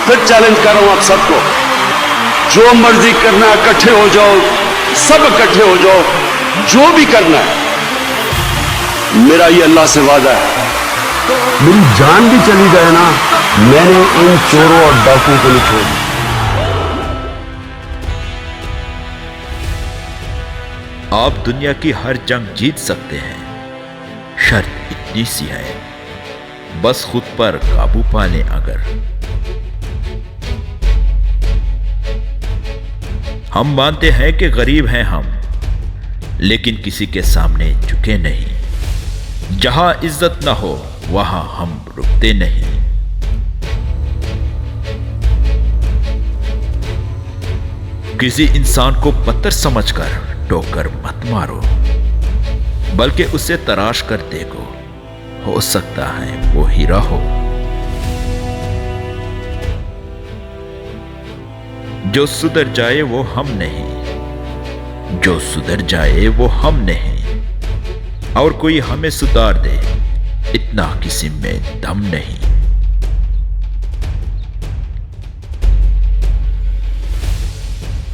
फिर चैलेंज कर रहा हूं आप सबको, जो मर्जी करना है इकट्ठे हो जाओ, सब इकट्ठे हो जाओ, जो भी करना है। मेरा ये अल्लाह से वादा है, मेरी जान भी चली जाए ना, मैंने इन चोरों और डाकुओं को नहीं छोड़ा। आप दुनिया की हर जंग जीत सकते हैं, शर्त इतनी सी है, बस खुद पर काबू पा लें। अगर हम मानते हैं कि गरीब हैं हम, लेकिन किसी के सामने झुके नहीं। जहां इज्जत ना हो वहां हम रुकते नहीं। किसी इंसान को पत्थर समझकर टोकर मत मारो, बल्कि उसे तराश कर देखो, हो सकता है वो हीरा हो। जो सुधर जाए वो हम नहीं, जो सुधर जाए वो हम नहीं, और कोई हमें सुधार दे, इतना किसी में दम नहीं।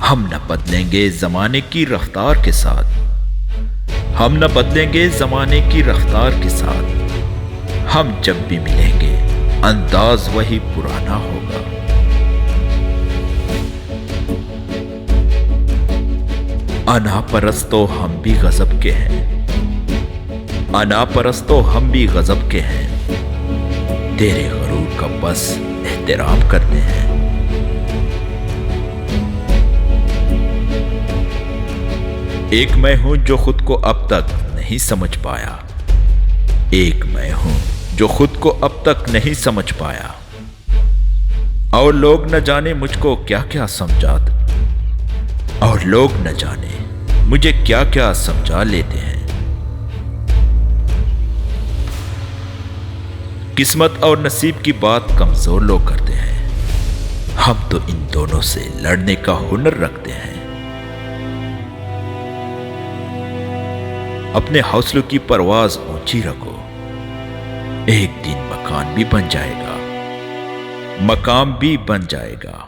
हम न बदलेंगे जमाने की रफ्तार के साथ, हम न बदलेंगे जमाने की रफ्तार के साथ। हम जब भी मिलेंगे अंदाज वही पुराना होगा। अनापरस्तो हम भी गजब के हैं, अनापरस्तो हम भी गजब के हैं। तेरे गरूर का बस एहतराम करते हैं। एक मैं हूं जो खुद को अब तक नहीं समझ पाया, एक मैं हूं जो खुद को अब तक नहीं समझ पाया, और लोग न जाने मुझको क्या क्या समझाते, और लोग न जाने मुझे क्या क्या समझा लेते हैं। किस्मत और नसीब की बात कमजोर लोग करते हैं, हम तो इन दोनों से लड़ने का हुनर रखते हैं। अपने हौसलों की परवाज ऊंची रखो, एक दिन मकान भी बन जाएगा, मकाम भी बन जाएगा।